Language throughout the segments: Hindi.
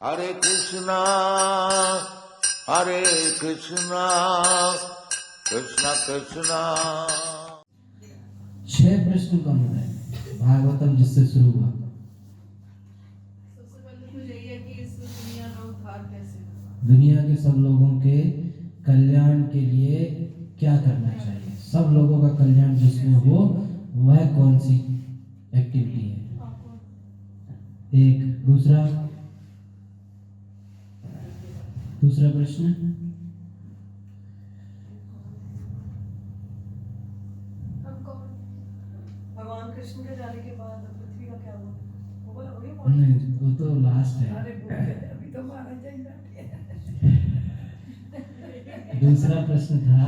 हरे कृष्णा कृष्णा कृष्णा। 6 प्रश्न कौन है भागवतम जिससे शुरू हुआ? सबसे पहले तो यही है कि इस दुनिया का उद्धार कैसे होगा। दुनिया के सब लोगों के कल्याण के लिए क्या करना चाहिए? सब लोगों का कल्याण जिसमें हो वह कौन सी एक्टिविटी है? एक दूसरा प्रश्न भगवान कृष्ण के जाने के बाद पृथ्वी का क्या हुआ? नहीं, वो तो लास्ट है। अभी तो मारा जाएगा। दूसरा प्रश्न था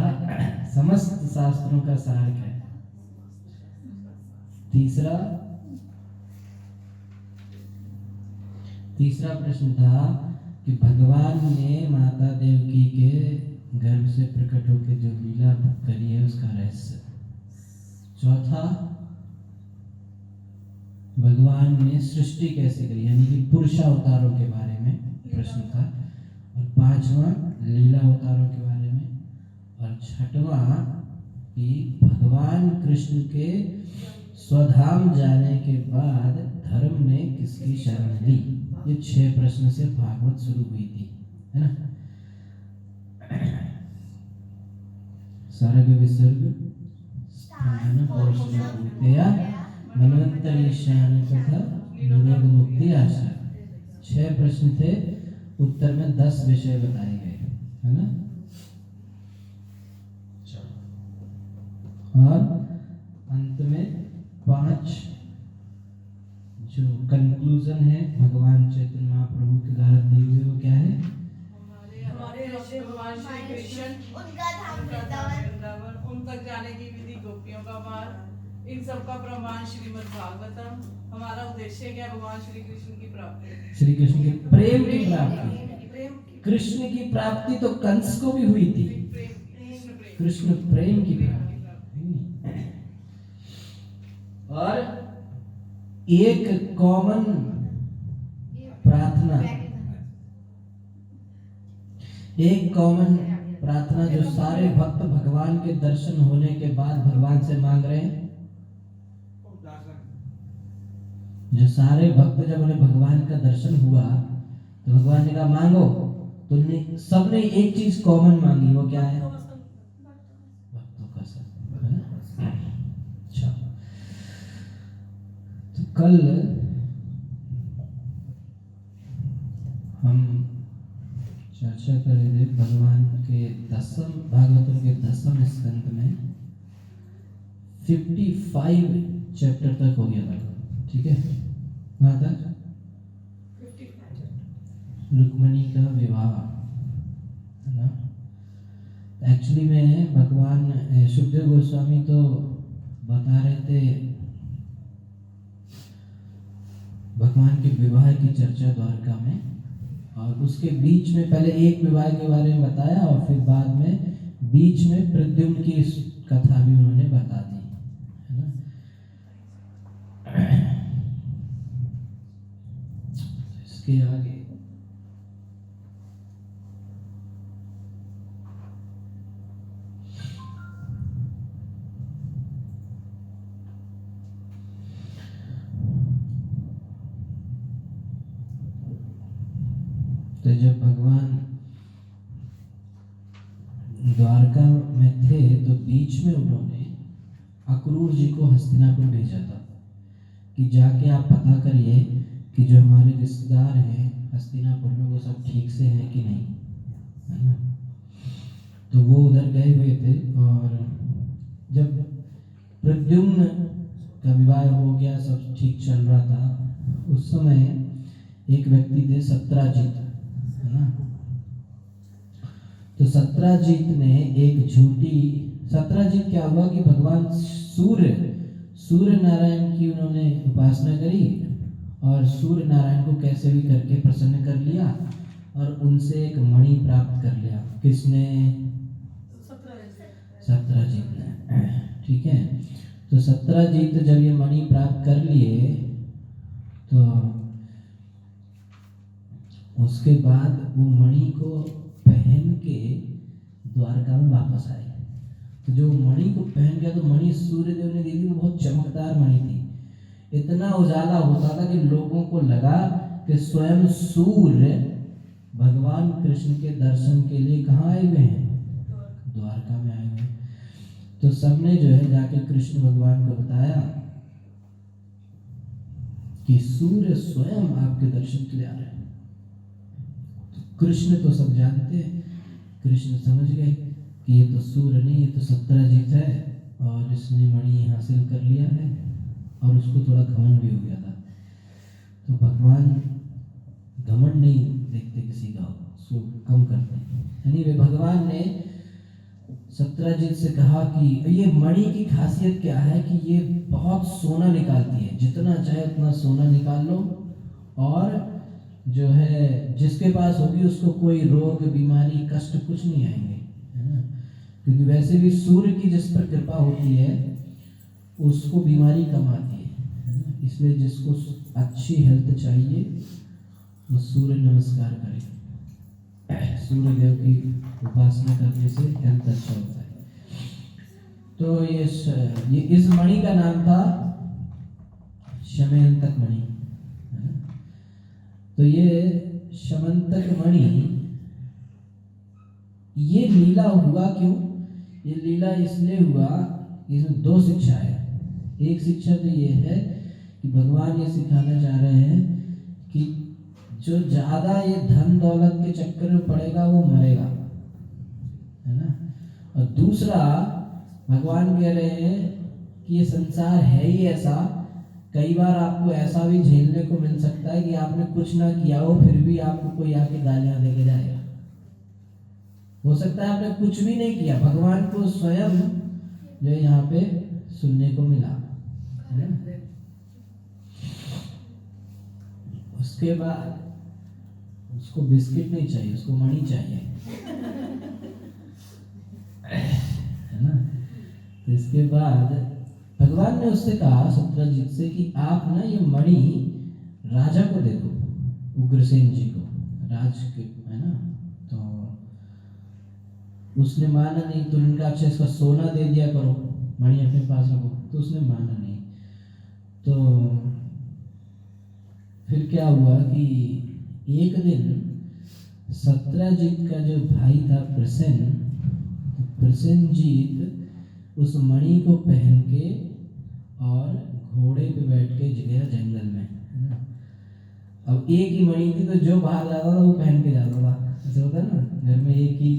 समस्त शास्त्रों का सार क्या है? तीसरा प्रश्न था कि भगवान ने माता देवकी के गर्भ से प्रकट होकर जो लीला करी है उसका रहस्य। चौथा, भगवान ने सृष्टि कैसे करी, यानी कि पुरुषावतारों के बारे में प्रश्न था। और 5वां लीला अवतारों के बारे में। और 6वां कि भगवान कृष्ण के स्वधाम जाने के बाद धर्म ने किसकी शरण ली। ये 6 प्रश्न से भागवत शुरू हुई थी, है ना। सर्ग विसर्ग स्थान पौरुषया मनवंतरीशान तथा निरोध मुक्ति आशा। 6 प्रश्न थे, उत्तर में 10 विषय बताए गए, है ना। और अंत में 5 जो कंक्लूजन है भगवान चैतन्य महाप्रभु के द्वारा दिए हुए, वो क्या है? हमारे भगवान श्री कृष्ण उनका धाम वृंदावन, उन तक जाने की विधि, गोपियों का मार्ग, इन सब का प्रमाण श्रीमद् भागवतम। हमारा उद्देश्य क्या? भगवान श्री कृष्ण की प्राप्ति, श्री कृष्ण के प्रेम की प्राप्ति। कृष्ण की प्राप्ति तो कंस को भी हुई थी, कृष्ण प्रेम की प्राप्ति। और एक कॉमन प्रार्थना जो सारे भक्त भगवान के दर्शन होने के बाद भगवान से मांग रहे हैं। जो सारे भक्त जब उन्हें भगवान का दर्शन हुआ तो भगवान ने कहा मांगो, तो सबने एक चीज कॉमन मांगी, वो क्या है? भक्तों का संग। अच्छा, तो कल हम चर्चा कर रहे थे भगवान के भागवतम के 10वें स्कंद में 55 चैप्टर तक हो गया था, ठीक है। वहां तक रुक्मिणी का विवाह, है ना। एक्चुअली में भगवान सुखदेव गोस्वामी तो बता रहे थे भगवान के विवाह की चर्चा द्वारका में, और उसके बीच में पहले एक विवाह के बारे में बताया और फिर बाद में बीच में प्रद्युम्न की कथा भी उन्होंने बता दी, है ना। इसके आगे तो जब भगवान द्वारका में थे तो बीच में उन्होंने अक्रूर जी को हस्तिनापुर भेजा था कि जाके आप पता करिए कि जो हमारे रिश्तेदार हैं हस्तिनापुर में वो सब ठीक से हैं कि नहीं, है ना। तो वो उधर गए हुए थे, और जब प्रद्युम्न का विवाह हो गया, सब ठीक चल रहा था, उस समय एक व्यक्ति थे सत्राजित, है ना। तो सत्राजित ने एक सत्राजित क्या हुआ कि भगवान सूर्य नारायण की उन्होंने उपासना करी और सूर्य नारायण को कैसे भी करके प्रसन्न कर लिया और उनसे एक मणि प्राप्त कर लिया। किसने? सत्राजित ने, ठीक है। तो सत्राजित जब ये मणि प्राप्त कर लिए तो उसके बाद वो मणि को पहन के द्वारका में वापस आए। तो जो मणि को पहन गया, तो मणि सूर्यदेव ने देखी तो बहुत चमकदार मणि थी, इतना उजाला होता था कि लोगों को लगा कि स्वयं सूर्य भगवान कृष्ण के दर्शन के लिए कहाँ आए हुए हैं, द्वारका में आए हुए हैं। तो सबने जो है जाके कृष्ण भगवान को बताया कि सूर्य स्वयं आपके दर्शन के लिए आ रहे हैं। तो कृष्ण तो सब जानते हैं, कृष्ण समझ गए कि ये तो सूर्य नहीं, ये तो सत्यजित है और इसने मणि हासिल कर लिया है, और उसको थोड़ा घमंड भी हो गया था। तो भगवान घमंड नहीं देखते किसी का, उसको कम करते हैं। यानी वे भगवान ने सत्यजित से कहा कि ये मणि की खासियत क्या है कि ये बहुत सोना निकालती है, जितना चाहे उतना सोना निकाल लो, और जो है जिसके पास होगी उसको कोई रोग बीमारी कष्ट कुछ नहीं आएंगे, है ना। क्योंकि वैसे भी सूर्य की जिस पर कृपा होती है उसको बीमारी कम आती है ना। इसलिए जिसको अच्छी हेल्थ चाहिए वो सूर्य नमस्कार करे, सूर्य देव की उपासना करने से हेल्थ अच्छा होता है। तो ये इस मणि का नाम था शमंतक मणि, है ना। तो ये शमंतक मणि, ये लीला हुआ क्यों? ये लीला इसलिए हुआ, इसमें दो शिक्षा है। एक शिक्षा तो ये है कि भगवान ये सिखाना चाह रहे हैं कि जो ज्यादा ये धन दौलत के चक्कर में पड़ेगा वो मरेगा, है ना। और दूसरा भगवान कह रहे हैं कि ये संसार है ही ऐसा, कई बार आपको ऐसा भी झेलने को मिल सकता है कि आपने कुछ ना किया हो फिर भी आपको कोई आके गालियां देके जाएगा। हो सकता है आपने कुछ भी नहीं किया, भगवान को स्वयं जो यहाँ पे सुनने को मिला, है ना। उसके बाद उसको बिस्किट नहीं चाहिए, उसको मणि चाहिए, है ना। तो इसके बाद भगवान ने उससे कहा सत्यजित से कि आप ना ये मणि राजा को दे दो, उग्रसेन जी को, राज के, है ना। तो उसने माना नहीं, तो उनका अच्छा इसका सोना दे दिया करो, मणि अपने पास रखो। तो उसने माना नहीं। तो फिर क्या हुआ कि एक दिन सत्यजित का जो भाई था प्रसेनजीत उस मणि को पहन के और घोड़े पे बैठ के गया जंगल में, है ना। अब एक ही मणि थी तो जो बाहर जाता था वो पहन के जाता था, ऐसे होता है ना, घर में एक ही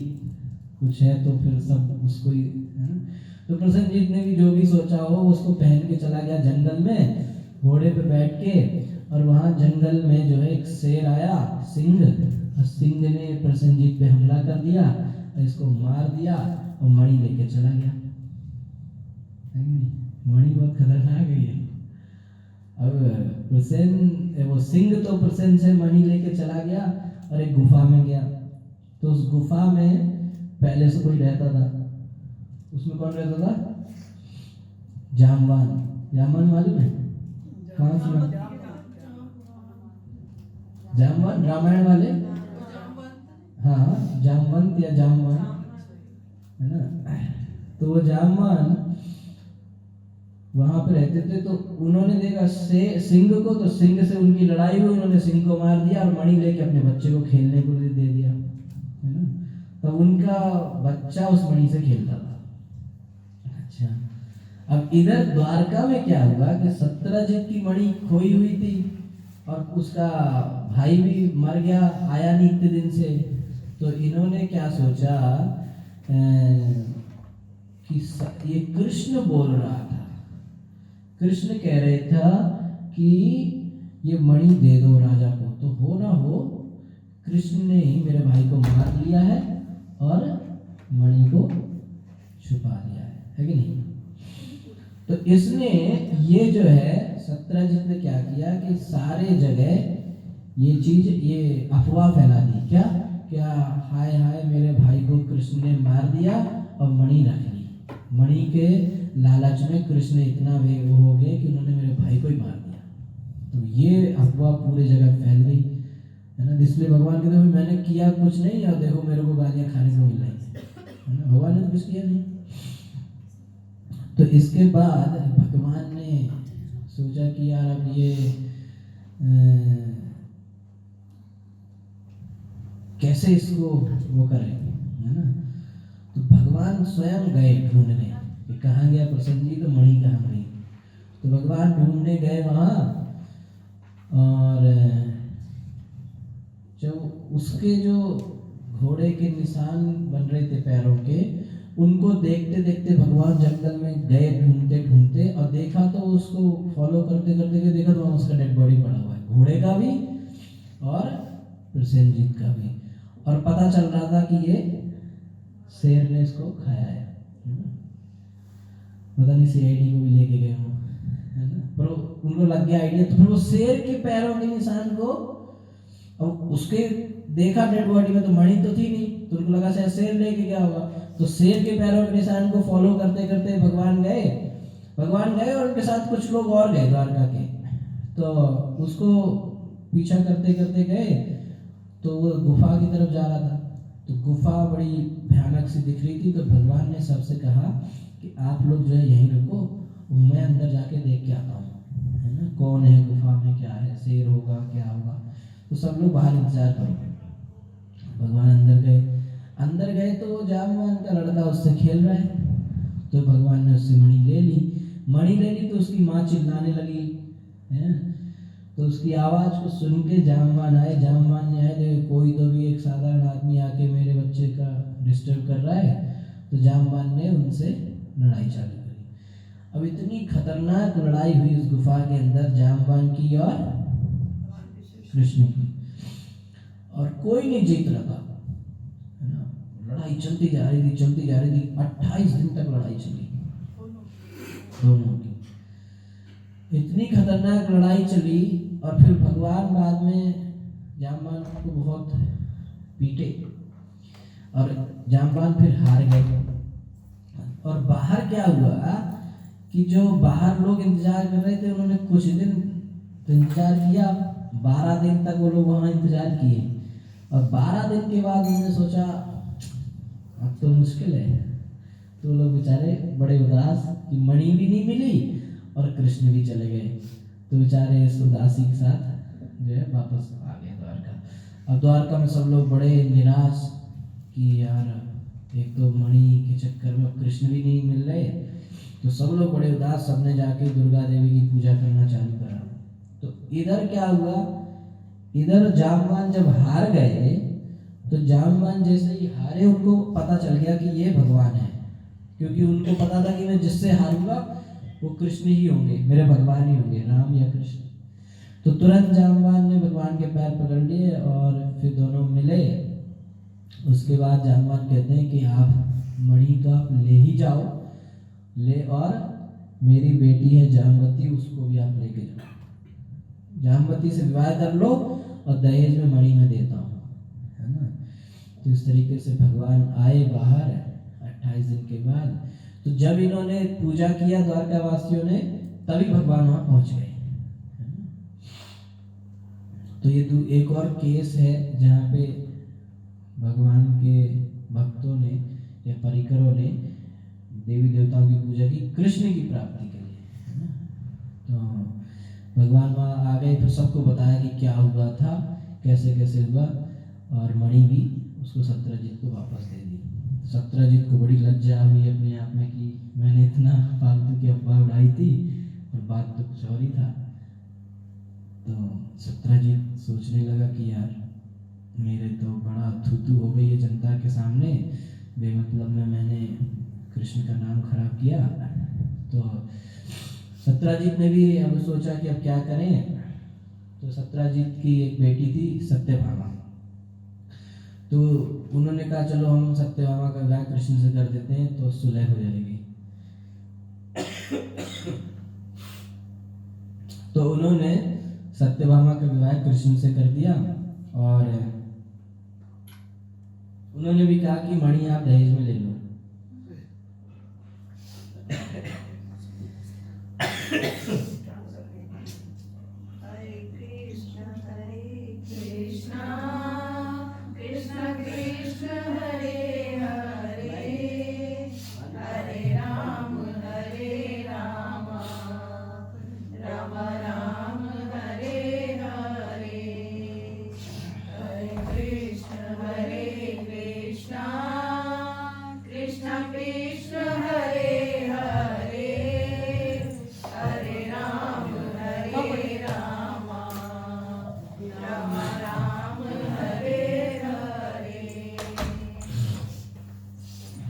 कुछ है तो फिर सब उसको ही, है ना। तो प्रसेनजीत ने भी जो भी सोचा हो उसको पहन के चला गया जंगल में घोड़े पे बैठ के, और वहां जंगल में जो है एक शेर आया, सिंह, और सिंह ने प्रसेनजीत पे हमला कर दिया और इसको मार दिया और मणि लेके चला गया। मणि बहुत खतरनाक है। अब वो सिंह तो प्रसेन से मणि लेके चला गया और एक गुफा में गया। तो उस गुफा में पहले से कोई रहता था। उसमें कौन रहता था? जामवान मालूम है? कहाँ से? जामवान रामायण वाले, हाँ, जामवंत या जामवान, है ना। तो वो जामवान वहां पे रहते थे। तो उन्होंने देखा सिंह को, तो सिंह से उनकी लड़ाई हुई, उन्होंने सिंह को मार दिया और मणि लेके अपने बच्चे को खेलने को दे दिया, है ना। तो उनका बच्चा उस मणि से खेलता था। अच्छा, अब इधर द्वारका में क्या हुआ कि सत्यजित की मणि खोई हुई थी और उसका भाई भी मर गया, आया नहीं इतने दिन से। तो इन्होंने क्या सोचा कि ये कृष्ण बोल रहा था, कृष्ण कह रहे था कि ये मणि दे दो राजा को। तो हो ना हो कृष्ण ने ही मेरे भाई को मार लिया है और मणि को छुपा लिया है कि नहीं। तो इसने ये जो है सत्यजित ने क्या किया कि सारे जगह ये चीज, ये अफवाह फैला दी। क्या हाय हाय मेरे भाई को कृष्ण ने मार दिया और मणि रख ली। मणि के लालच में कृष्ण इतना वो हो गए कि उन्होंने मेरे भाई को ही मार दिया। तो ये अफवाह पूरी जगह फैल गई। है ना। इसलिए भगवान कहते हैं मैंने किया कुछ नहीं और देखो मेरे को गालियाँ खाने को मिल रही है ना। भगवान ने तो कुछ किया नहीं। तो इसके बाद भगवान ने सोचा कि यार अब ये कैसे इसको वो करें, है ना। तो भगवान स्वयं गए ढूंढने कि कहाँ गया प्रसन्न जी, तो मणि कहाँ गई। तो भगवान ढूंढने गए वहाँ, और जब उसके जो घोड़े के निशान बन रहे थे पैरों के, उनको देखते देखते भगवान जंगल में गए ढूंढते ढूंढते, और देखा तो उसको फॉलो करते करते गए, देखा तो वहाँ उसका डेड बॉडी पड़ा हुआ है, घोड़े का भी और प्रसेनजीत का भी। और पता चल रहा था कि ये शेर ने इसको खाया है ना। पता नहीं सीआईडी को भी लेके गए हो, है ना, पर उनको लग गया आइडिया। तो फिर वो शेर के पैरों के निशान को, अब उसके देखा डेड बॉडी में तो मणि तो थी नहीं, तो उनको लगा शायद शेर लेके गया होगा। तो शेर के पैरों के निशान को फॉलो करते करते भगवान गए और उनके साथ कुछ लोग और गए द्वारका के। तो उसको पीछा करते करते गए, तो वो गुफा की तरफ जा रहा था। तो गुफा बड़ी भयानक सी दिख रही थी। तो भगवान ने सबसे कहा कि आप लोग जो है यहीं रुको, मैं अंदर जाके देख के आता हूँ, है ना, कौन है गुफा में, क्या है, शेर होगा क्या होगा। तो सब लोग बाहर इंतजार करो। भगवान अंदर गए तो वो जामवान का लड़का उससे खेल रहा है। तो भगवान ने उससे मणि ले ली। तो उसकी माँ चिल्लाने लगी, है। तो उसकी आवाज़ को सुन के जामवान ने आए, देखो कोई तो भी एक साधारण आदमी आके मेरे बच्चे का डिस्टर्ब कर रहा है। तो जामवान ने उनसे लड़ाई चालू करी। अब इतनी खतरनाक लड़ाई हुई उस गुफा के अंदर, जामवान की और कृष्ण की, और कोई नहीं जीत रहा था, है ना। लड़ाई चलती जा रही थी 28 दिन तक लड़ाई चली दोनों की। इतनी खतरनाक लड़ाई चली, और फिर भगवान बाद में जामवान को बहुत पीटे, और जामवान फिर हार गए। और बाहर क्या हुआ कि जो बाहर लोग इंतजार कर रहे थे, उन्होंने कुछ दिन इंतजार किया, 12 दिन तक वो लोग वहाँ इंतजार किए। और 12 दिन के बाद उन्होंने सोचा अब तो मुश्किल है। तो लोग बेचारे बड़े उदास कि मणि भी नहीं मिली और कृष्ण भी चले गए। तो बेचारे इस उदासी के साथ जो है वापस आ गए द्वारका। अब द्वारका में सब लोग बड़े निराश कि यार एक तो मणि के चक्कर में कृष्ण भी नहीं मिल रहे। तो सब लोग बड़े उदास, सबने जाके दुर्गा देवी की पूजा करना चालू करा। तो इधर क्या हुआ, इधर जामवान जब हार गए, तो जामवान जैसे ही हारे, उनको पता चल गया कि ये भगवान है, क्योंकि उनको पता था कि मैं जिससे हारूंगा वो कृष्ण ही होंगे, मेरे भगवान ही होंगे, राम या कृष्ण। तो तुरंत जामवान ने भगवान के पैर पकड़ लिए और फिर दोनों मिले। उसके बाद जामवान कहते हैं कि आप मणि तो आप ले ही जाओ, और मेरी बेटी है जामवती, उसको भी आप लेके जाओ, जामवती से विवाह कर लो और दहेज में मणि में देता हूँ, है ना। तो इस तरीके से भगवान आए बाहर 28 दिन के बाद। तो जब इन्होंने पूजा किया द्वारका वासियों ने, तभी भगवान वहाँ पहुँच गए, है ना। तो ये एक और केस है जहाँ पे भगवान के भक्तों ने या परिकरों ने देवी देवताओं की पूजा की कृष्ण की प्राप्ति के लिए, है ना। तो भगवान वहाँ आ गए, फिर सबको बताया कि क्या हुआ था, कैसे कैसे हुआ, और मणि भी उसको सत्यजीत को वापस दे दी। सत्यजीत को बड़ी लज्जा हुई अपने आप में कि मैंने इतना फालतू की अफवाह उड़ाई थी और बात तो कुछ और ही था। तो सत्यजीत सोचने लगा कि यार मेरे तो बड़ा थूथू हो गई है जनता के सामने, बेमतलब में मैंने कृष्ण का नाम खराब किया। तो सत्यजीत ने भी अब सोचा कि अब क्या करें। तो सत्यजीत की एक बेटी थी सत्यभामा। तो उन्होंने कहा चलो हम सत्यभामा का विवाह कृष्ण से कर देते हैं तो सुलह हो जाएगी। तो उन्होंने सत्यभामा का विवाह कृष्ण से कर दिया, और उन्होंने भी कहा कि मणि आप दहेज में ले लो। हरे कृष्ण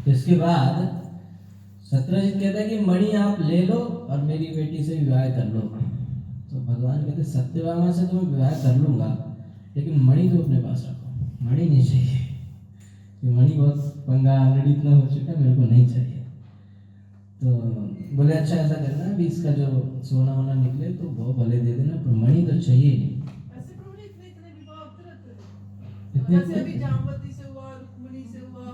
इसके बाद सत्यजीत कहता है कि मणि आप ले लो और मेरी बेटी से विवाह कर लो। तो भगवान कहते सत्यभामा से तो मैं विवाह कर लूंगा, लेकिन मणि तो अपने पास रखो, मणि नहीं चाहिए, ये मणि बहुत पंगा ऑलरेडी इतना हो चुका है, मेरे को नहीं चाहिए। तो बोले अच्छा ऐसा करना भी इसका जो सोना वोना निकले तो वो भले दे देना, पर मणि तो चाहिए नहीं। ऐसे प्रभु जी इतने विवाह होते रहते हैं। इतने जैसे अभी जामवती से हुआ, रुक्मिणी से हुआ,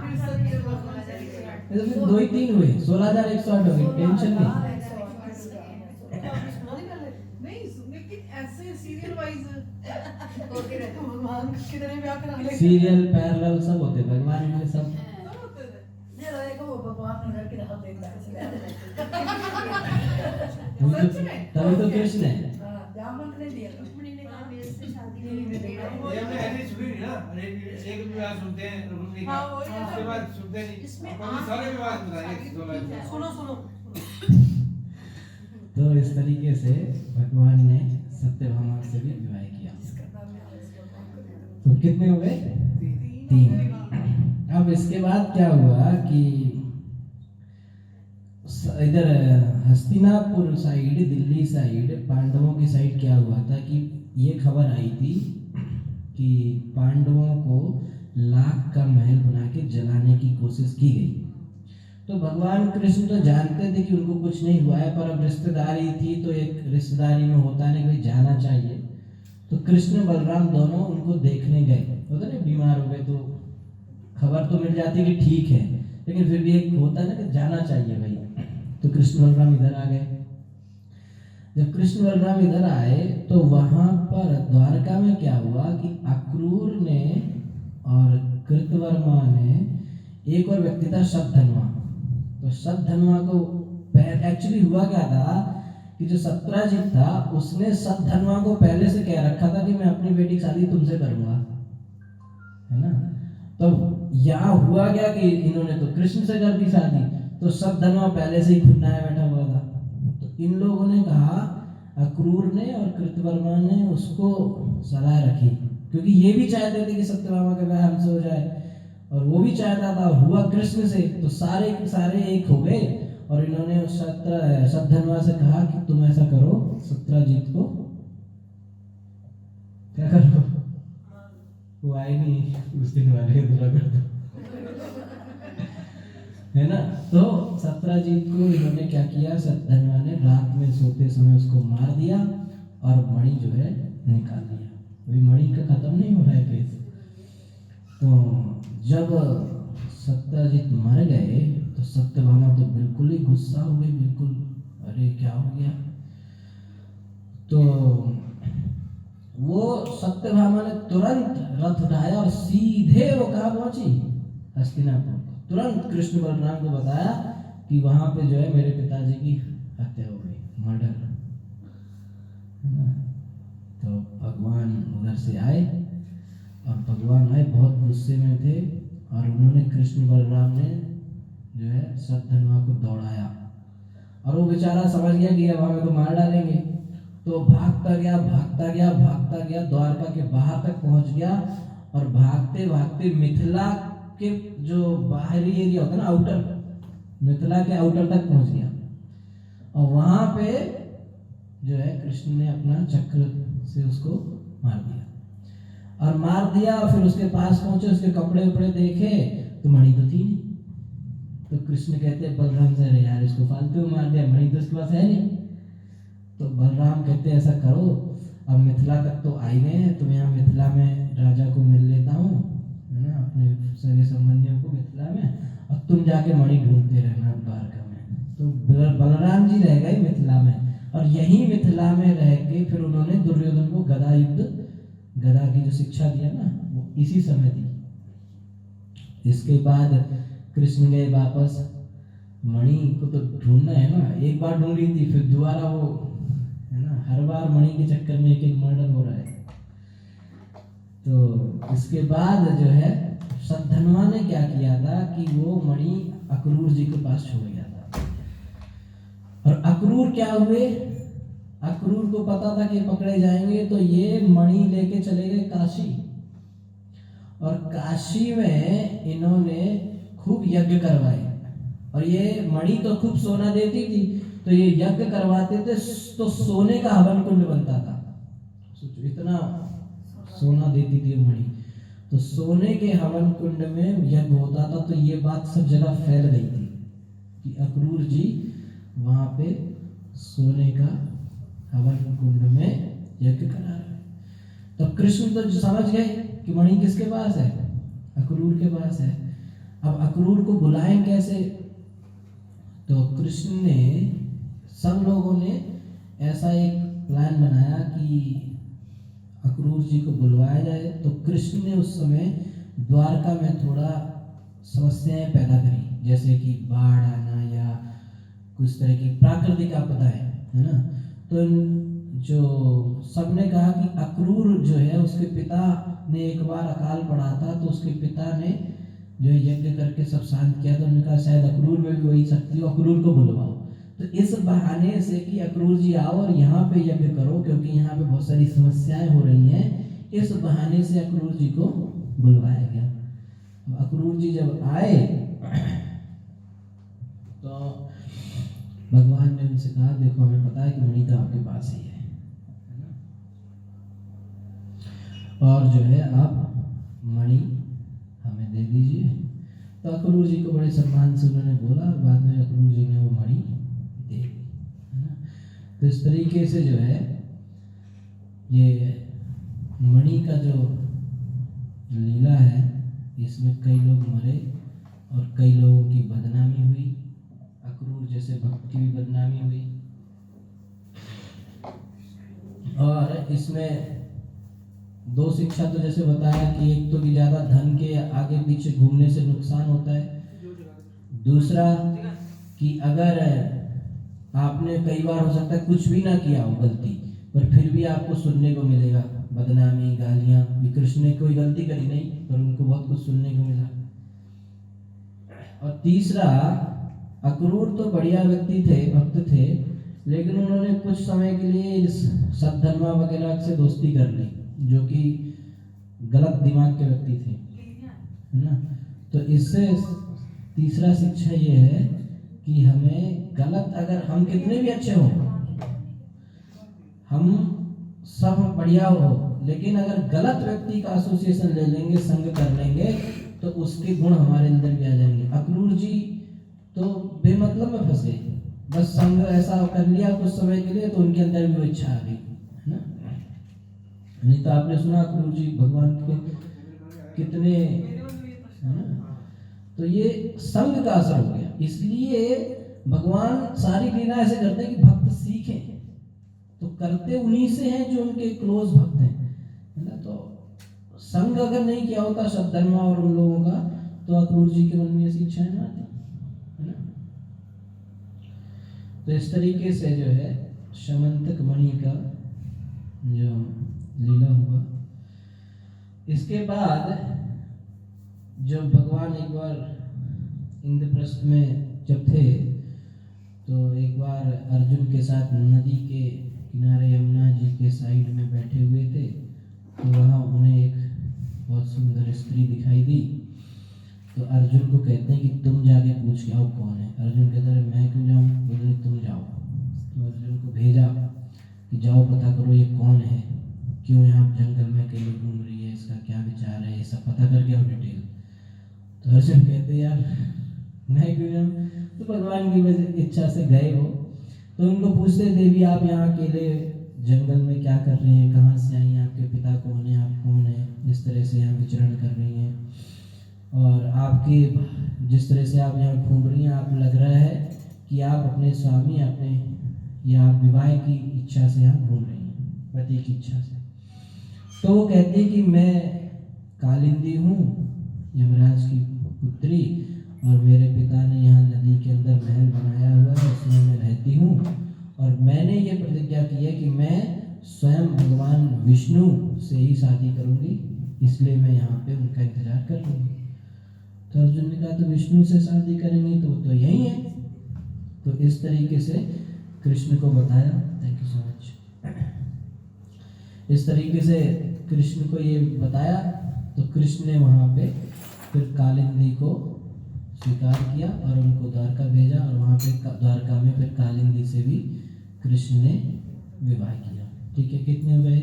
फिर सत्यभामा से हुआ। तो फिर 2 ही 3 हुए, 16,108 हो गए, टेंशन नहीं। नहीं लेकिन ऐसे सीरियल वाइज भगवान कितने ब्याह करा ले सीरियल पैरेलल सब होते, भगवान के सब सब होते थे। सच में? तभी तो कृष्ण है। ये हमने ऐसे सुनी नहीं ना, एक विवाह सुनते हैं रुक्मिणी का, हाँ, वही है। उसके बाद सुनते नहीं, अपन सारे विवाह सुनाए। सुनो तो इस तरीके से भगवान ने सत्यभामा से भी विवाह किया। तो कितने हो गए? 3। अब इसके बाद क्या हुआ कि इधर हस्तिनापुर साइड, दिल्ली साइड, पांडवों की साइड क्या हुआ था कि ये खबर आई थी कि पांडवों को लाख का महल बना के जलाने की कोशिश की गई। तो भगवान कृष्ण तो जानते थे कि उनको कुछ नहीं हुआ है, पर अब रिश्तेदारी थी तो एक रिश्तेदारी में होता है ना कि जाना चाहिए। तो कृष्ण बलराम दोनों उनको देखने गए। होता ना बीमार हो गए तो खबर तो मिल जाती कि ठीक है, लेकिन फिर भी एक होता है ना कि जाना चाहिए भाई। तो कृष्ण बलराम इधर आ गए। जब कृष्ण बलराम इधर आए तो वहां पर द्वारका में क्या हुआ कि अक्रूर ने और कृतवर्मा ने, एक और व्यक्ति था शतधन्वा। तो शतधन्वा को एक्चुअली हुआ क्या था कि जो सत्यजीत था उसने शतधन्वा को पहले से कह रखा था कि मैं अपनी बेटी की शादी तुमसे करूंगा, है ना। तो यहाँ हुआ क्या कि इन्होंने तो कृष्ण से कर दी शादी, तो शतधन्वा पहले से ही खुन्नाया बैठा हुआ था। तो इन लोगों ने कहा, अक्रूर ने और कृतवर्मा ने उसको सलाह रखी, क्योंकि ये भी चाहते थे कि सत्यभामा का विवाह हमसे हो जाए और वो भी चाहता था, हुआ कृष्ण से। तो सारे के सारे एक हो गए और इन्होंने शतधन्वा से कहा कि तुम ऐसा करो, सत्यजीत को क्या करो, वो आए नहीं उस दिन वाले बुरा कर दो, है ना। तो सत्यजीत को इन्होंने क्या किया, शतधन्वा ने रात में सोते समय उसको मार दिया और मणि जो है निकाल दिया। अभी मणि का खत्म नहीं हो रहा है केस। तो जब सत्यजीत मर गए तो सत्यभामा तो बिल्कुल ही गुस्सा हो गई, बिल्कुल अरे क्या हो गया। तो वो सत्यभामा ने तुरंत रथ उठाया और सीधे वो कहाँ पहुंची, हस्तिनापुर। तुरंत कृष्ण बलराम को बताया कि वहां पे जो है मेरे पिताजी की हत्या हो गई, मर्डर, है ना। तो भगवान उधर से आए और भगवान आए बहुत गुस्से में थे और उन्होंने, कृष्ण बलराम ने जो है शतधन्वा को दौड़ाया और वो बेचारा समझ गया कि अब हमें तो मार डालेंगे। तो भागता गया भागता गया भागता गया, द्वारका के बाहर तक पहुंच गया और भागते भागते मिथिला के जो बाहरी एरिया होता है ना, आउटर, मिथिला के आउटर तक पहुंच गया और वहां पे जो है कृष्ण ने अपना चक्र से उसको मार दिया और मार दिया। और फिर उसके पास पहुंचे, उसके कपड़े उपड़े देखे तो मणि तो थी नहीं। तो कृष्ण कहते हैं बलराम से, अरे यार इसको फालतू मार दिया, मणि तो उसके पास है नहीं। तो बलराम कहते हैं ऐसा करो, अब मिथिला तक तो आई गए हैं, तो यहाँ मिथिला में राजा को मिल लेता हूँ, है ना, अपने सगे संबंधियों को मिथिला में, और तुम जाके मणि ढूंढते रहना द्वारका में। तो बलराम जी रह गए मिथिला में और यही मिथिला में रह के फिर उन्होंने दुर्योधन को गदा युद्ध, गदा की जो शिक्षा दिया ना, वो इसी समय दी। इसके बाद कृष्ण गए वापस, मणि को तो ढूंढना है ना, एक बार ढूंढी थी फिर दोबारा वो, है ना, हर बार मणि के चक्कर में एक एक मर्डर हो रहा है। तो इसके बाद जो है शतधन्वा ने क्या किया था कि वो मणि अक्रूर जी के पास छोड़ गया था। और अक्रूर क्या हुए, अक्रूर को पता था कि पकड़े जाएंगे, तो ये मणि लेके चले गए काशी और काशी में इन्होंने खूब यज्ञ करवाए, और ये मणि तो खूब सोना देती थी, तो ये यज्ञ करवाते थे तो सोने का हवन कुंड बनता था। सोचो इतना सोना देती थी वो मणि, तो सोने के हवन कुंड में यज्ञ होता था। तो ये बात सब जगह फैल गई थी कि अक्रूर जी वहां पे सोने का हवन कुंड में यज्ञ करा रहे हैं। तब कृष्ण तो समझ गए कि मणि किसके पास है, अक्रूर के पास है। अब अक्रूर को बुलाएं कैसे? तो कृष्ण ने, सब लोगों ने ऐसा एक प्लान बनाया कि अक्रूर जी को बुलवाया जाए। तो कृष्ण ने उस समय द्वारका में थोड़ा समस्याएं पैदा करी, जैसे कि बाढ़ आना या कुछ तरह की प्राकृतिक आपदाएं, है ना। तो जो सबने कहा कि अक्रूर जो है, उसके पिता ने एक बार अकाल पड़ा था, तो उसके पिता ने जो यज्ञ करके सब शांत किया। तो उन्होंने कहा शायद अक्रूर में भी वही शक्ति हो, अक्रूर को बुलवाओ। तो इस बहाने से कि अक्रूर जी आओ और यहाँ पे यज्ञ करो, क्योंकि यहाँ पे बहुत सारी समस्याएं हो रही हैं, इस बहाने से अक्रूर जी को बुलवाया गया। अक्रूर जी जब आए तो भगवान ने उनसे कहा, देखो हमें पता है कि मणि तो आपके पास ही है और जो है आप मणि हमें दे दीजिए। तो अक्रूर जी को बड़े सम्मान से उन्होंने बोला, और बाद में अक्रूर जी ने वो मणि दे दी, है ना। तो इस तरीके से जो है ये मणि का जो लीला है, इसमें कई लोग मरे और कई लोगों की बदनामी हुई। अक्रूर जैसे भक्त की भी बदनामी हुई। और इसमें दो शिक्षा तो जैसे बताया कि एक तो कि ज़्यादा धन के आगे पीछे घूमने से नुकसान होता है, दूसरा कि अगर आपने कई बार हो सकता है कुछ भी ना किया हो गलती, पर फिर भी आपको सुनने को मिलेगा बदनामी, गालियाँ। कृष्ण ने कोई गलती करी नहीं, पर उनको बहुत कुछ सुनने को मिला। और तीसरा, अक्रूर तो बढ़िया व्यक्ति थे, भक्त थे, लेकिन उन्होंने कुछ समय के लिए सद्धर्मा वगैरह से दोस्ती कर ली, जो कि गलत दिमाग के व्यक्ति थे, है ना। तो इससे तीसरा शिक्षा ये है कि हमें गलत, अगर हम कितने भी अच्छे हों, हम सब बढ़िया हो, लेकिन अगर गलत व्यक्ति का एसोसिएशन ले लेंगे, संग कर लेंगे, तो उसके गुण हमारे अंदर भी आ जाएंगे। अक्रूर जी तो बेमतलब में फंस गए, बस संग ऐसा कर लिया कुछ समय के लिए, तो उनके अंदर भी वो इच्छा आ गई, है ना। नहीं तो आपने सुना अक्रूर जी भगवान के कितने, है ना। तो ये संग का असर हो गया। इसलिए भगवान सारी लीला ऐसे करते हैं कि भक्त सीखें, तो करते उन्हीं से हैं जो उनके क्लोज भक्त हैं, है ना। तो संग अगर नहीं किया होता सद्धर्मा और उन लोगों का, तो अक्रूर जी के मन में ऐसी इच्छाएं ना आती, है ना। तो इस तरीके से जो है शमंतक मणि का जो लीला हुआ। इसके बाद जब भगवान एक बार इंद्रप्रस्थ में जब थे, तो एक बार अर्जुन के साथ नदी के किनारे यमुना जी के साइड में बैठे हुए थे। तो वहाँ उन्हें एक बहुत सुंदर स्त्री दिखाई दी। तो अर्जुन को कहते हैं कि तुम जाके पूछ के आओ कौन है। अर्जुन कहता है मैं क्यों जाऊँ, बोले तुम जाओ। तो अर्जुन को भेजा कि जाओ पता करो ये कौन है, क्यों यहाँ जंगल में अकेले घूम रही है, इसका क्या विचार है, ये सब पता करके आओ डिटेल। तो अर्जुन कहते यार मैं क्यों जाऊँ, तो भगवान की इच्छा से गए हो। तो उनको पूछते देवी आप यहाँ अकेले जंगल में क्या कर रहे हैं, कहाँ से आई, आपके पिता कौन है, आप कौन है, जिस तरह से यहाँ विचरण कर रही हैं, और आपके जिस तरह से आप यहाँ घूम रही हैं, आप लग रहा है कि आप अपने स्वामी अपने या आप विवाह की इच्छा से यहाँ घूम रही हैं, पति की इच्छा से। तो वो कहती है कि मैं कालिंदी हूँ, यमराज की पुत्री, और मेरे पिता ने यहाँ नदी के अंदर महल बनाया हुआ है, उसमें मैं रहती हूँ, और मैंने ये प्रतिज्ञा की है कि मैं स्वयं भगवान विष्णु से ही शादी करूँगी, इसलिए मैं यहाँ पे उनका इंतजार कर रही हूँ। तो अर्जुन ने कहा तो विष्णु से शादी करेंगी तो यही है। तो इस तरीके से कृष्ण को बताया। Thank you so much. इस तरीके से कृष्ण को ये बताया, तो कृष्ण ने वहाँ पे फिर कालिंदी को स्वीकार किया और उनको द्वारका भेजा, और वहाँ पे द्वारका में फिर कालिंदी से भी कृष्ण ने विवाह किया। ठीक है, कितने हो गए?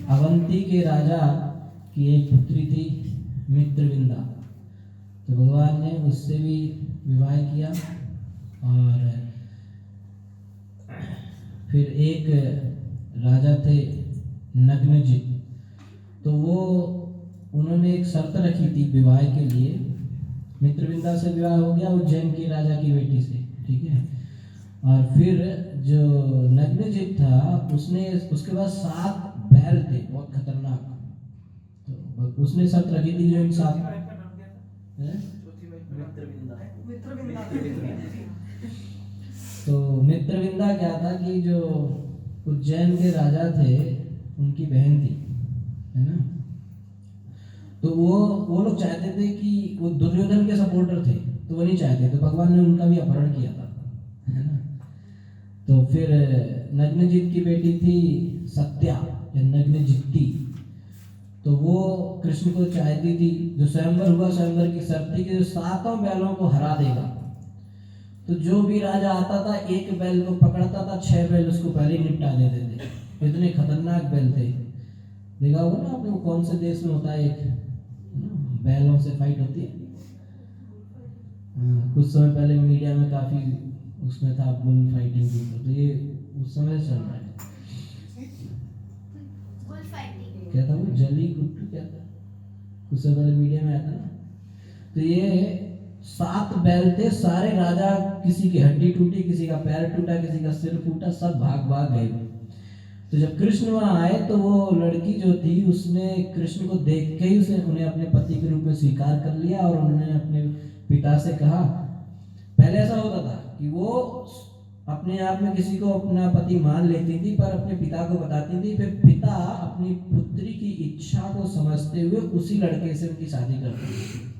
अवंती के राजा की एक पुत्री थी मित्रविंदा, तो भगवान ने उससे भी विवाह किया। और फिर एक राजा थे नग्नजित, तो वो उन्होंने एक शर्त रखी थी विवाह के लिए। मित्रविंदा से विवाह हो गया उज्जैन के राजा की बेटी से, ठीक है। और फिर जो नग्नजित था उसने, उसके पास 7 बैल थे बहुत खतरनाक, तो उसने शर्त रखी थी जो इन 7 तो मित्रविंदा क्या था कि जो उज्जैन के राजा थे उनकी बहन थी, है ना। तो वो लोग चाहते थे कि वो दुर्योधन के सपोर्टर थे, तो वो नहीं चाहते, तो भगवान ने उनका भी अपहरण किया था, है ना। तो फिर नग्नजित की बेटी थी सत्या या नग्नजित्ती, तो वो कृष्ण को चाहती थी। जो स्वयंवर हुआ, स्वयंवर की शर्त थी कि जो 7 बैलों को हरा देगा, तो जो भी राजा आता था 1 बैल को पकड़ता था, 6 बैल उसको पहले ही निपटा देते थे। इतने खतरनाक बैल थे। देखा होगा ना आपने, वो कौन से देश में होता है, एक बैलों से फाइट होती है। कुछ समय पहले मीडिया में काफी उसमें था बुल फाइटिंग की, तो ये उस समय चल रहा है। बुल फाइटिंग क्या था वो, जली गुट्टू क्या था, कुछ समय पहले मीडिया में आया था ना। तो ये 7 बैल थे, सारे राजा, किसी की हड्डी टूटी, किसी का पैर टूटा, किसी का सिर फूटा, सब भाग भाग गए। तो जब कृष्ण वहां आए तो वो लड़की जो थी उसने कृष्ण को देख के ही उन्हें अपने पति के रूप में स्वीकार कर लिया, और उन्होंने अपने पिता से कहा। पहले ऐसा होता था कि वो अपने आप में किसी को अपना पति मान लेती थी, पर अपने पिता को बताती थी, फिर पिता अपनी पुत्री की इच्छा को समझते हुए उसी लड़के से उनकी शादी करते थे।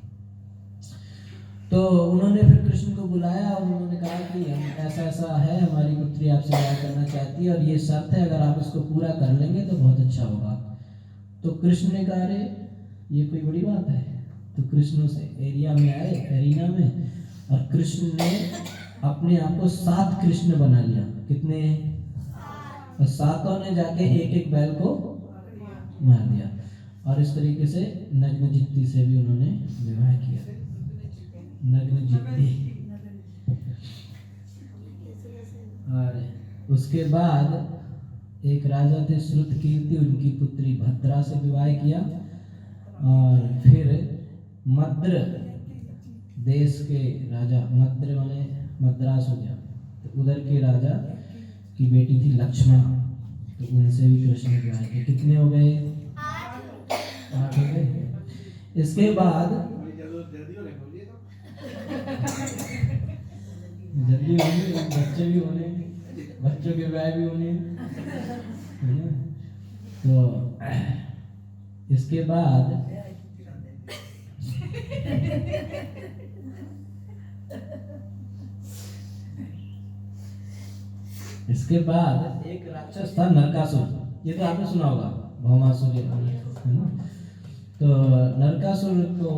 तो उन्होंने फिर कृष्ण को बुलाया और उन्होंने कहा कि हम ऐसा ऐसा है, हमारी पुत्री आपसे विवाह करना चाहती है और ये शर्त है, अगर आप इसको पूरा कर लेंगे तो बहुत अच्छा होगा। तो कृष्ण ने कहा, अरे ये कोई बड़ी बात है। तो कृष्ण उस एरिया में आए, एरिना में, और कृष्ण ने अपने आप को 7 कृष्ण बना लिया। कितने? और 7 ने जाके 1-1 बैल को मार दिया, और इस तरीके से नग्नजित्ती से भी उन्होंने विवाह किया। नग्नजित्ती। और उसके बाद एक राजा थे श्रुतकीर्ति, उनकी पुत्री भद्रा से विवाह किया। और फिर मद्र देश के राजा, मद्र माने मद्रास हो गया, तो उधर के राजा की बेटी थी लक्ष्मणा, तो उनसे भी कृष्ण ने विवाह किया। कितने हो गए? 8 हो गए। इसके बाद जल्दी होने, बच्चे भी होने, बच्चों के विवाह भी होने, है ना। तो इसके बाद एक राक्षस था नरकासुर, ये तो आपने सुना होगा, भौमासुर, है ना। तो नरकासुर को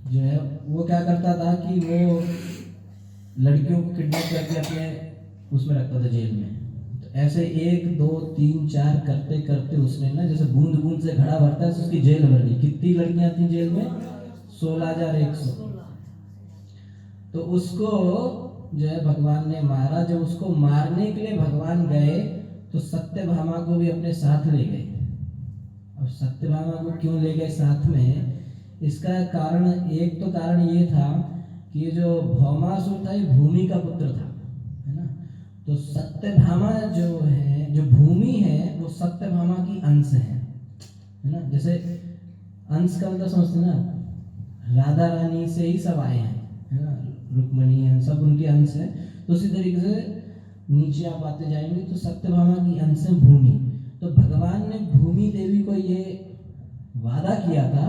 जो है वो क्या करता था कि वो लड़कियों को किडनैप करके अपने उसमें रखता था, जेल में। तो ऐसे 1 2 3 4 करते करते उसने ना, जैसे बूंद बूंद से घड़ा भरता है, उसकी जेल भर दी। कितनी लड़कियां थी जेल में? 16,100। तो उसको जो है भगवान ने मारा। जब उसको मारने के लिए भगवान गए तो सत्यभामा को भी अपने साथ ले गए। अब सत्यभामा को क्यों ले गए साथ में? इसका कारण, एक तो कारण ये था कि ये जो भौमासुर था ये भूमि का पुत्र था, है ना। तो सत्यभामा जो है, जो भूमि है, वो सत्यभामा की अंश है ना। जैसे अंश का मतलब समझते ना, राधा रानी से ही सब आए हैं, है ना। रुक्मणी है, सब उनके अंश है। तो उसी तरीके से नीचे आप आते जाएंगे तो सत्यभामा की अंश है भूमि। तो भगवान ने भूमि देवी को ये वादा किया था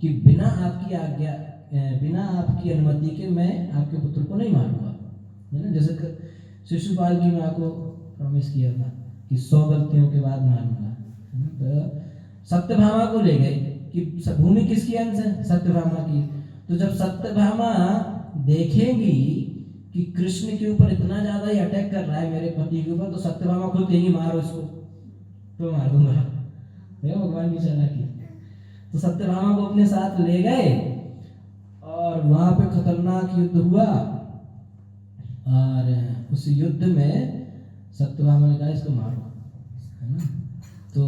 कि बिना आपकी आज्ञा, बिना आपकी अनुमति के मैं आपके पुत्र को नहीं मारूंगा, है ना। जैसे शिशुपाल की माँ को प्रॉमिस किया था कि 100 गलतियों के बाद मारूंगा, है ना। तो सत्यभामा को ले गए कि भूमि किसकी अंश है? सत्यभामा की। तो जब सत्यभामा देखेंगी कि कृष्ण के ऊपर इतना ज्यादा ही अटैक कर रहा है मेरे पति के ऊपर, तो सत्यभामा खुद कहेंगी मारो इसको, तो मार दूंगा। देखो भगवान की चालाकी। तो सत्यभामा को अपने साथ ले गए और वहां पे खतरनाक युद्ध हुआ, और उस युद्ध में सत्यभामा ने कहा इसको मारो, है ना, तो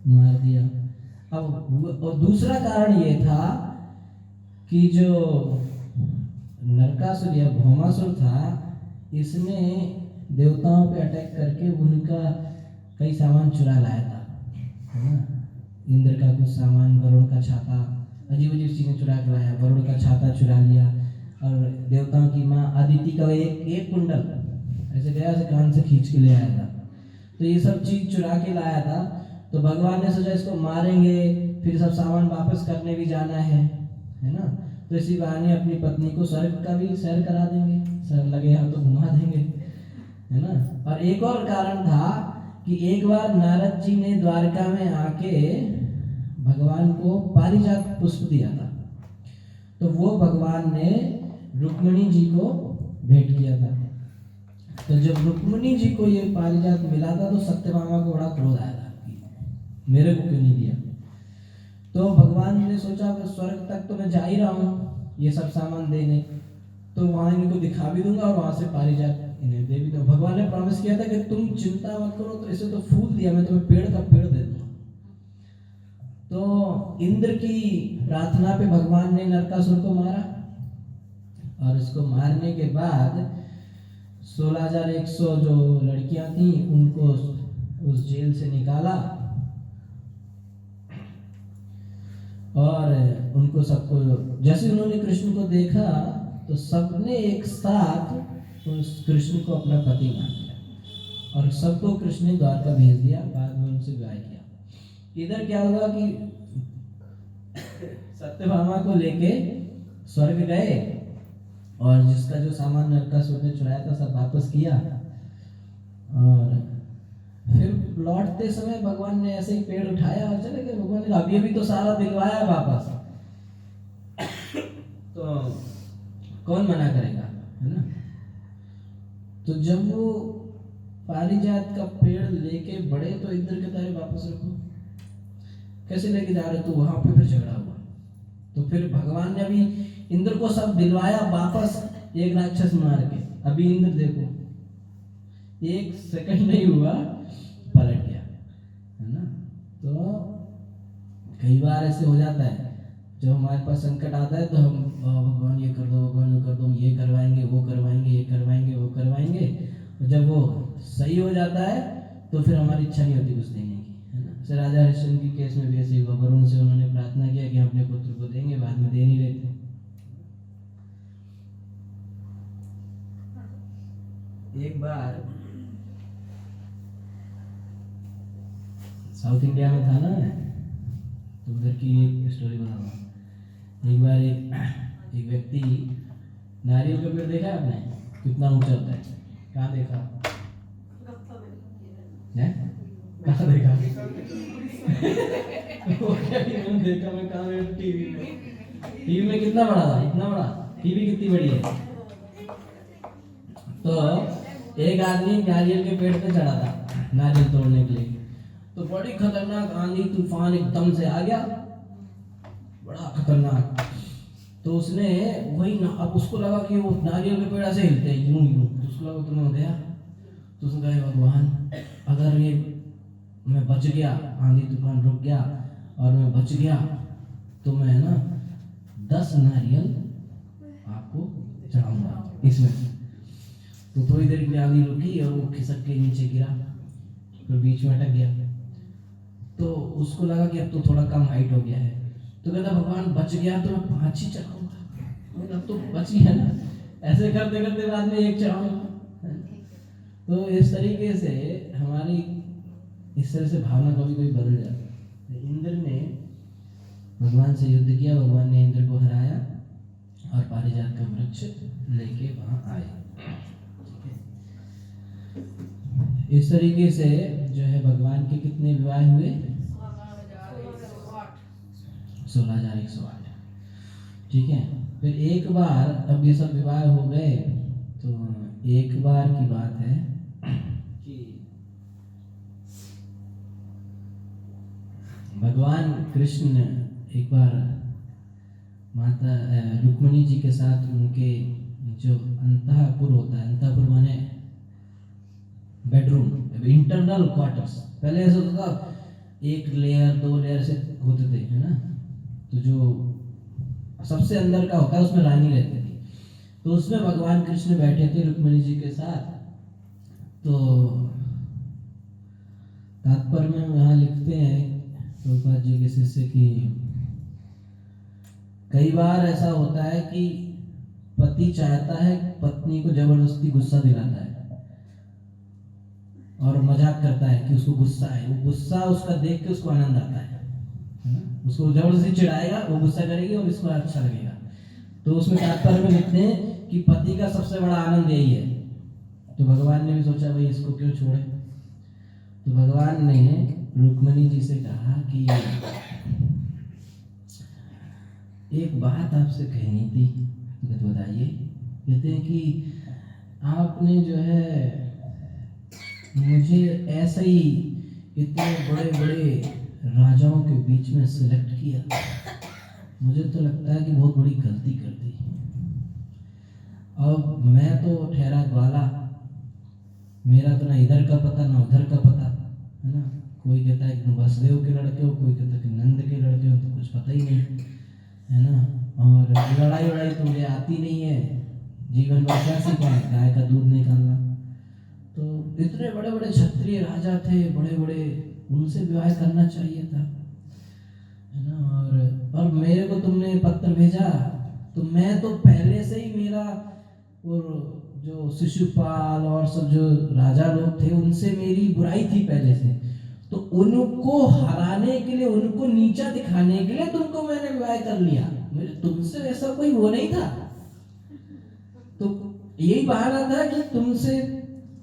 मार दिया। अब और दूसरा कारण ये था कि जो नरकासुर या भौमासुर था, इसने देवताओं पे अटैक करके उनका कई सामान चुरा लाया था, है ना। इंद्र का कुछ सामान, वरुण का छाता, अजीब अजीब चीजें चुरा के लाया। वरुण का छाता चुरा लिया, और देवताओं की माँ अदिति का एक कुंडल ऐसे गया से कान से खींच के ले आया था। तो ये सब चीज चुरा के लाया था। तो भगवान ने सोचा इसको मारेंगे, फिर सब सामान वापस करने भी जाना है ना। तो इसी बहाने अपनी पत्नी को स्वर्ग का भी सैर करा देंगे, सर लगे हम तो घुमा देंगे, है ना। और एक और कारण था कि एक बार नारद जी ने द्वारका में आके भगवान को पारिजात पुष्प दिया था, तो वो भगवान ने रुक्मिणी जी को भेंट किया था। तो जब रुक्मिणी जी को ये पारिजात मिला था तो सत्यभामा को बड़ा क्रोध आया था कि मेरे को क्यों नहीं दिया। तो भगवान ने सोचा स्वर्ग तक तो मैं जा ही रहा हूँ ये सब सामान देने, तो वहां इनको दिखा भी दूंगा और वहां से पारिजात इन्हें दे भी दूंगा। भगवान ने प्रॉमिस किया था कि तुम चिंता मत करो, तो इसे तो फूल दिया, मैं तुम्हें पेड़ का पेड़ दे दूंगा। तो इंद्र की प्रार्थना पे भगवान ने नरकासुर को मारा, और इसको मारने के बाद 16,100 जो लड़कियां थी उनको उस जेल से निकाला, और उनको सबको जैसे उन्होंने कृष्ण को देखा तो सबने एक साथ उस कृष्ण को अपना पति मान लिया, और सबको कृष्ण ने द्वारका भेज दिया। बाद में उनसे विवाह किया। इधर क्या हुआ कि सत्यभामा को लेके स्वर्ग गए, और जिसका जो सामान नरकासुर ने चुराया था सब वापस किया, और फिर लौटते समय भगवान ने ऐसे ही पेड़ उठाया और चले गए। भगवान ने अभी अभी तो सारा दिलवाया वापस, तो कौन मना करेगा, है ना। तो जब वो पारिजात का पेड़ लेके बड़े तो इंद्र के तारे वापस रखो, कैसे लेके जा रहे, तो वहां पे फिर झगड़ा हुआ। तो फिर भगवान ने अभी इंद्र को सब दिलवाया वापस, एक राक्षस मार के। अभी इंद्र देखो 1 सेकंड नहीं हुआ पलट गया, है ना। तो कई बार ऐसे हो जाता है, जब हमारे पास संकट आता है तो हम भगवान ये कर दो, भगवान ये कर दो, हम ये करवाएंगे, वो करवाएंगे, ये करवाएंगे, वो करवाएंगे। और जब वो सही हो जाता है तो फिर हमारी इच्छा नहीं होती कुछ देने की, है ना। जैसे राजा हरिश्चंद्र के केस में भी ऐसे हुआ, वरुण से उन्होंने प्रार्थना किया कि हम अपने पुत्र को देंगे, बाद में दे नहीं रहे थे। एक बार साउथ इंडिया में था ना, तो उधर की एक स्टोरी बताऊंगा। एक बार एक व्यक्ति, नारियल का पेड़ देखा आपने कितना ऊंचा होता है, कहाँ देखा है, कहाँ देखा वो क्या मैंने देखा, मैं कहाँ टीवी में कितना बड़ा था, इतना बड़ा, टीवी कितनी बड़ी है। तो एक आदमी नारियल के पेड़ पे चढ़ा था नारियल तोड़ने के लिए, तो बड़ी खतरनाक आंधी तूफान एकदम से आ गया, बड़ा खतरनाक। तो उसने वही ना, अब उसको लगा कि वो नारियल के पेड़ ऐसे हिलते हैं यूं यूं, तो उसको लगा तुम्हें हो गया। तो उसने कहा भगवान अगर ये मैं बच गया, आंधी तूफान रुक गया और मैं बच गया, तो मैं ना 10 नारियल आपको चढ़ाऊंगा इसमें। तो थोड़ी देर के लिए आंधी रुकी और वो खिसक के नीचे गिरा, फिर बीच में अटक गया। तो उसको लगा कि अब तो थोड़ा कम हाइट हो गया है, तो कहता भगवान बच गया तो मैं 5 ही चढ़ाऊंगा, अब तो बच गया ना। ऐसे करते करते बाद में 1 चढ़ाऊंगा। तो इस तरीके से हमारी इस तरह से भावना कभी कभी बदल जाती है। इंद्र ने भगवान से युद्ध किया, भगवान ने इंद्र को हराया और पारिजात का वृक्ष लेके वहां आए। इस तरीके से जो है भगवान के कितने विवाह हुए, 16,108। ठीक है। फिर एक बार अब ये सब विवाह हो गए, तो एक बार की बात है कि भगवान कृष्ण एक बार माता रुक्मिणी जी के साथ उनके जो अंतःपुर होता है, अंतःपुर माने बेडरूम, इंटरनल क्वार्टर्स, पहले ऐसा होता था एक लेयर 2 लेयर से होते थे, है ना। तो जो सबसे अंदर का होता है उसमें रानी रहती थी, तो उसमें भगवान कृष्ण बैठे थे रुक्मिणी जी के साथ। तो तात्पर्य में यहाँ लिखते हैं प्रभुपाद जी के शिष्य की कई बार ऐसा होता है कि पति चाहता है पत्नी को जबरदस्ती गुस्सा दिलाता है और मजाक करता है कि उसको गुस्सा है, वो गुस्सा उसका देख के उसको आनंद आता है ना। उसको जबरदस्ती चिढ़ाएगा, वो गुस्सा करेगी और इसको अच्छा लगेगा। तो उसमें तात्पर्य में लिखते हैं कि पति का सबसे बड़ा आनंद यही है। तो भगवान ने भी सोचा भाई इसको क्यों छोड़े, तो भगवान ने रुक्मिणी जी से कहा कि एक बात आपसे कहनी थी, तो बताइए। कहते हैं कि आपने जो है मुझे ऐसे ही इतने बड़े बड़े राजाओं के बीच में सिलेक्ट किया, मुझे तो लगता है कि बहुत बड़ी गलती कर दी। अब मैं तो ठहरा ग्वाला, मेरा तो ना इधर का पता ना उधर का पता, है ना। कोई कहता है कि तुम वसुदेव के लड़के हो, कोई कहता है कि नंद के लड़के हो, तो कुछ पता ही नहीं, है ना। और लड़ाई वड़ाई तो मुझे आती नहीं है, जीवन में क्या सीखा है, गाय का दूध निकालना। तो इतने बड़े बड़े क्षत्रिय राजा थे, बड़े बड़े, उनसे विवाह करना चाहिए था, है ना। और मेरे को तुमने पत्र भेजा, तो मैं तो पहले से ही मेरा और जो शिशुपाल और सब जो राजा लोग थे उनसे मेरी बुराई थी पहले से, तो उनको हराने के लिए, उनको नीचा दिखाने के लिए तुमको मैंने विवाह कर लिया, मेरे तुमसे ऐसा कोई वो नहीं था। तो यही बहाना था कि तुमसे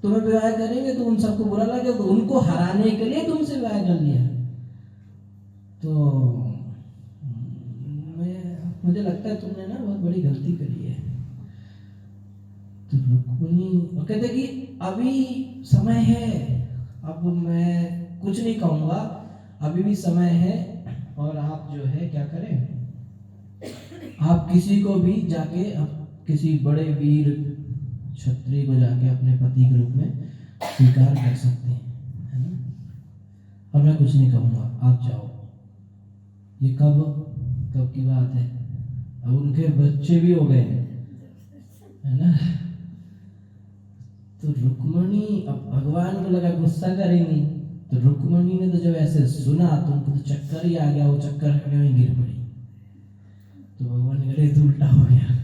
तुम्हें विवाह करेंगे तो उन सबको बुरा लगे, तो उनको हराने के लिए तुमसे विवाह कर लिया। तो मुझे लगता है तुमने ना बहुत बड़ी गलती करी है। तो रुक्मिणी कहते कि अभी समय है, अब मैं कुछ नहीं कहूँगा, अभी भी समय है, और आप जो है क्या करें, आप किसी को भी जाके किसी बड़े वीर क्षत्रिय को जाके अपने पति के रूप में स्वीकार कर सकते हैं, है ना। और मैं कुछ नहीं कहूँगा, आप जाओ। ये कब की बात है, अब उनके बच्चे भी हो गए, है ना। तो रुक्मिणी, अब भगवान को लगा गुस्सा करेंगी, तो रुक्मिणी ने तो जब ऐसे सुना तो उनको तो चक्कर ही आ गया, वो चक्कर आ गया, वहीं गिर पड़ी। तो भगवान ने कहा तो उल्टा हो गया।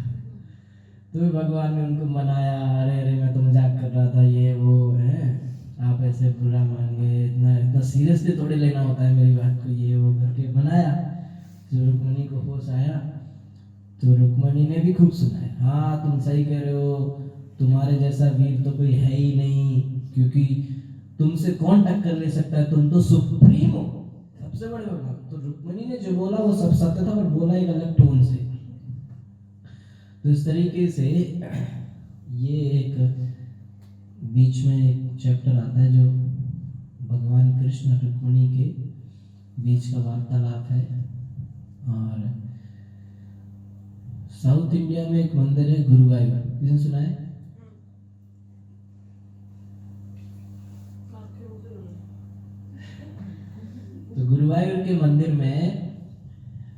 तो भगवान ने उनको मनाया, अरे अरे मैं तो मजाक कर रहा था, ये वो है, आप ऐसे बुरा मान गए, इतना सीरियसली थोड़ी लेना होता है मेरी बात को, ये वो करके मनाया। जो रुक्मिणी को होश आया तो रुक्मिणी ने भी खूब सुनाया, हाँ तुम सही कह रहे हो, तुम्हारे जैसा वीर तो कोई है ही नहीं, क्योंकि तुमसे कौन टक्कर ले सकता है, तुम तो सुप्रीम हो, सबसे बड़े भगवान। तो रुक्मिणी ने जो बोला वो सब सत्य था, पर बोला एक अलग टोन से। तो इस तरीके से ये एक बीच में एक चैप्टर आता है जो भगवान कृष्ण रुक्मिणी के बीच का वार्तालाप है। और साउथ इंडिया में एक मंदिर है गुरुवायूर, किसने सुना है? तो गुरुवायूर के मंदिर में,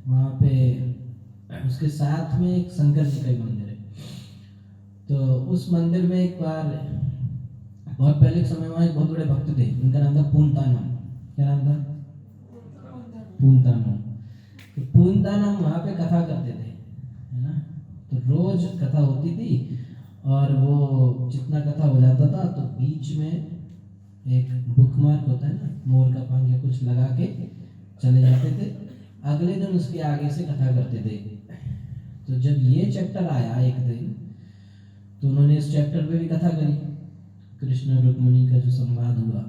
वहाँ पे उसके साथ में एक शंकर जी का मंदिर है। तो उस मंदिर में एक बार बहुत पहले के समय में एक बहुत बड़े भक्त थे, उनका नाम था पूंतानम। क्या नाम था? पूंतानम। तो पूंतानम वहाँ पे कथा करते थे, है ना। तो रोज कथा होती थी, और वो जितना कथा हो जाता था तो बीच में एक बुकमार्क होता है ना, मोर का पंख या कुछ लगा के चले जाते थे, अगले दिन उसके आगे से कथा करते थे। तो जब ये चैप्टर आया एक दिन, तो उन्होंने इस चैप्टर पे भी कथा करी, कृष्ण रुक्मिणी का जो संवाद हुआ,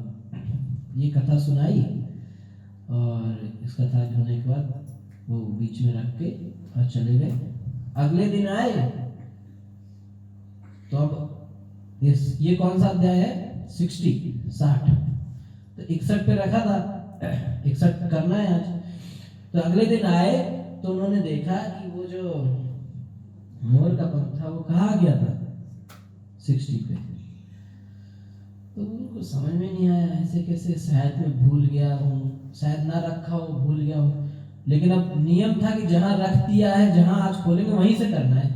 ये कथा सुनाई, और इस कथा के होने के बाद वो बीच में रख के और चले गए। अगले दिन आए तो अब ये कौन सा अध्याय है? 60 तो 61 पे रखा था, 61 करना है आज। तो अगले दिन आए तो उन्होंने देखा कि वो जो मोर का पंख था वो कहाँ गया था? 60 पे। तो उनको समझ में नहीं आया, ऐसे कैसे, शायद मैं भूल गया हूँ, शायद ना रखा हो, भूल गया हूँ। लेकिन अब नियम था कि जहां रख दिया है, जहां आज खोलेंगे वहीं से करना है।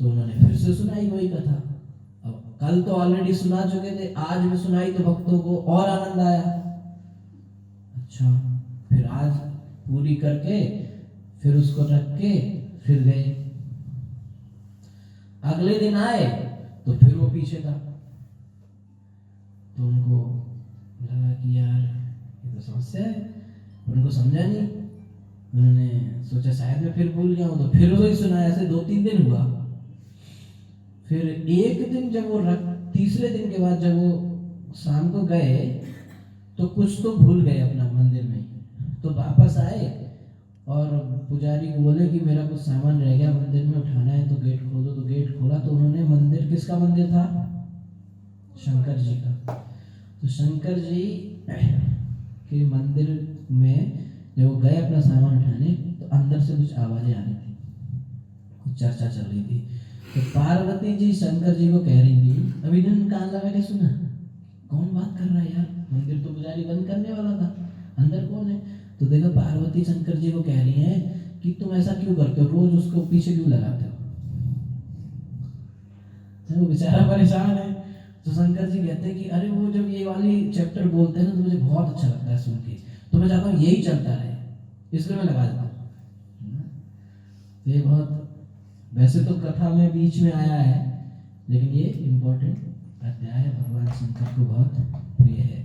तो उन्होंने फिर से सुनाई वही कथा। अब कल तो ऑलरेडी सुना चुके थे, आज भी सुनाई तो भक्तों को और आनंद आया। अच्छा, फिर आज पूरी करके फिर उसको रख के फिर गए। अगले दिन आए तो फिर वो पीछे था। तो उनको लगा कि यार ये तो समस्या है, उनको समझा नहीं। उन्होंने सोचा शायद मैं फिर भूल गया हूँ, तो फिर वही सुनाया। ऐसे 2-3 दिन हुआ। फिर एक दिन जब वो तीसरे दिन के बाद जब वो शाम को गए तो कुछ तो भूल गए अपना मंदिर में। तो वापस आए और पुजारी को बोले कि मेरा कुछ सामान रह गया मंदिर में, उठाना है तो गेट खोल दो। तो गेट खोला तो उन्होंने मंदिर, किसका मंदिर था? शंकर जी का। तो शंकर जी के मंदिर में जब वो गए अपना सामान उठाने तो अंदर से कुछ आवाजें आ रही थी, कुछ चर्चा चल रही थी। तो पार्वती जी शंकर जी को कह रही थी, अभी इन्होंने कान लगा के सुना, कौन बात कर रहा है यार, मंदिर तो पुजारी बंद करने वाला था, अंदर कौन है? तो देखो पार्वती शंकर जी को कह रही है कि तुम ऐसा क्यों करते हो, रोज उसको पीछे क्यों लगाते हो? वो बेचारा परेशान है। तो शंकर जी कहते हैं कि अरे वो जब ये वाली चैप्टर बोलते हैं ना तो मुझे बहुत अच्छा लगता है सुन के, तो मैं चाहता हूँ यही चलता रहे, इसलिए मैं लगा देता हूँ। ये बहुत, वैसे तो कथा में बीच में आया है, लेकिन ये इम्पोर्टेंट अध्याय भगवान शंकर को बहुत प्रिय है।